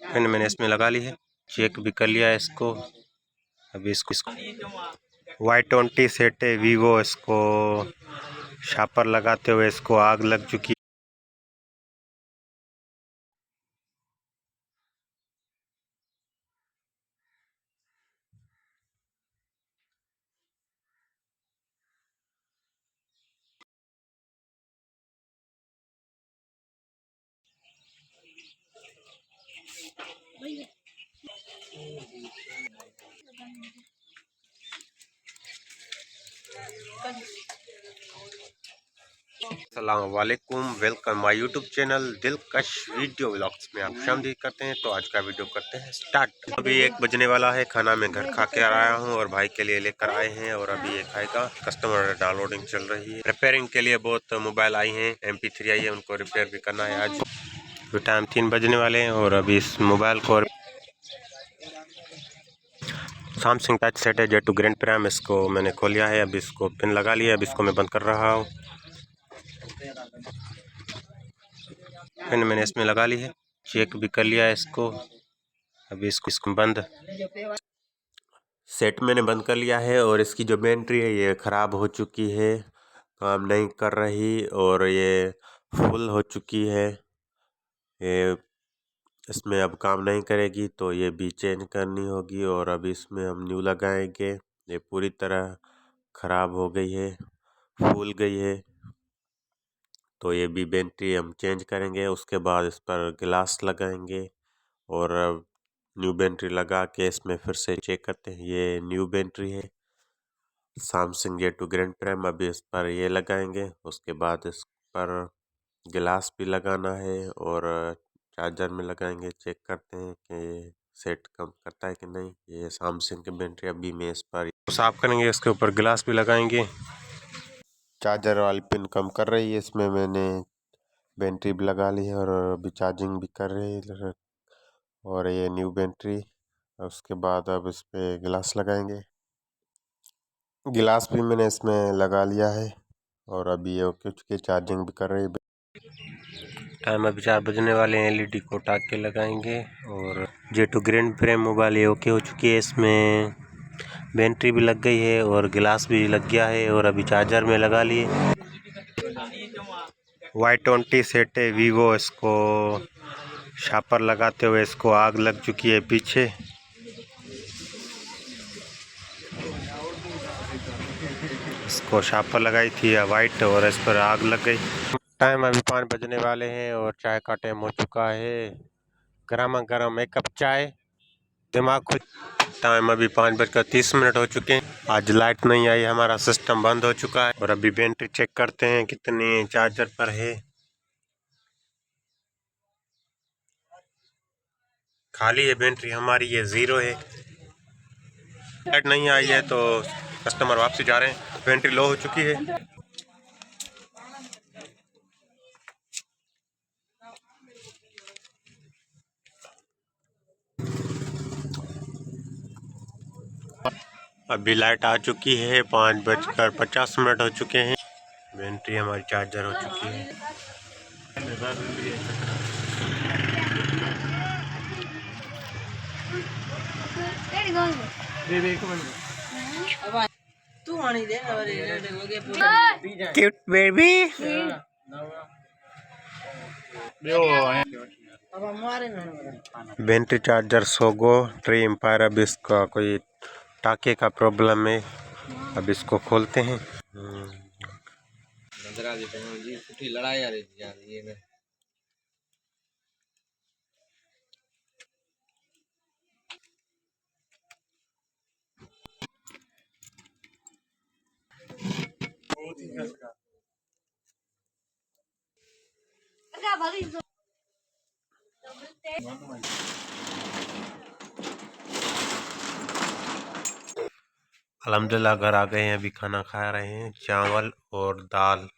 Pin मैंने इसमें लगा ली है, चेक भी कर लिया है इसको। अभी इसको Y20 सेट है वीवो, इसको शापर लगाते हुए इसको आग लग चुकी। अस्सलाम वालेकुम, वेलकम माय यूट्यूब चैनल दिलकश वीडियो व्लॉग्स में आप शामिल करते हैं। तो आज का वीडियो करते हैं स्टार्ट। अभी 1 बजने वाला है, खाना मैं घर खा के आया हूं और भाई के लिए लेकर आए हैं और अभी ये खाएगा। कस्टमर डाउनलोडिंग चल रही है, रिपेयरिंग के लिए बहुत मोबाइल आई हैं, MP3 आई है, उनको रिपेयर भी करना है आज। तो टाइम 3 बजने वाले हैं और अभी इस मोबाइल को सैमसंग टच सेट है J2 ग्रैंड प्राइम, इसको मैंने खोल लिया है। अभी इसको पिन लगा लिया, अभी इसको मैं बंद कर रहा हूँ। पिन मैंने इसमें लगा ली है, चेक भी कर लिया है इसको। अभी इसको बंद सेट मैंने बंद कर लिया है और इसकी जो बैटरी है ये ख़राब हो चुकी है, काम नहीं कर रही और ये फुल हो चुकी है। ये इसमें अब काम नहीं करेगी तो ये भी चेंज करनी होगी और अब इसमें हम न्यू लगाएंगे। ये पूरी तरह ख़राब हो गई है, फूल गई है, तो ये भी बैटरी हम चेंज करेंगे। उसके बाद इस पर गिलास लगाएंगे और न्यू बैटरी लगा के इसमें फिर से चेक करते हैं। ये न्यू बैटरी है सैमसंग J2 ग्रैंड प्राइम। अभी इस पर ये लगाएंगे, उसके बाद इस पर गिलास भी लगाना है और चार्जर में लगाएंगे। चेक करते हैं कि सेट कम करता है कि नहीं। ये सैमसंग की बैटरी अभी मैं इस पर साफ करेंगे, इसके ऊपर गिलास भी लगाएंगे। चार्जर वाली पिन कम कर रही है, इसमें मैंने बैटरी भी लगा ली है और अभी चार्जिंग भी कर रही है और ये न्यू बैटरी। उसके बाद अब इस पर गिलास लगाएंगे। गिलास भी मैंने इसमें लगा लिया है और अभी ये ओके चुकी, चार्जिंग भी कर रही है। टाइम अभी 4 बजने वाले हैं, LED को टाक के लगाएंगे और J2 ग्रैंड प्राइम मोबाइल ये ओके हो चुकी है। इसमें बैटरी भी लग गई है और गिलास भी लग गया है और अभी चार्जर में लगा लिए। Y20 सेट है वीवो, इसको शापर लगाते हुए इसको आग लग चुकी है पीछे। इसको शापर लगाई थी वाइट और इस पर आग लग गई। टाइम अभी 5 बजने वाले हैं और चाय का टाइम हो चुका है। गर्मा गर्म एक कप चाय, दिमाग खुद। टाइम अभी 5:30 हो चुके हैं। आज लाइट नहीं आई, हमारा सिस्टम बंद हो चुका है और अभी बैटरी चेक करते हैं कितनी चार्जर पर है। खाली है बैटरी हमारी, ये 0 है। लाइट नहीं आई है तो कस्टमर वापसी जा रहे हैं, बैटरी लो हो चुकी है। अभी लाइट आ चुकी है, 5:50 हो चुके हैं। बैटरी हमारी चार्जर हो चुकी है। Cute baby. बैटरी चार्जर सोगो ट्री एम्पायर। अब इसका कोई टाके का प्रॉब्लम है, अब इसको खोलते हैं। अल्हम्दुलिल्लाह घर आ गए हैं, अभी खाना खा रहे हैं, चावल और दाल।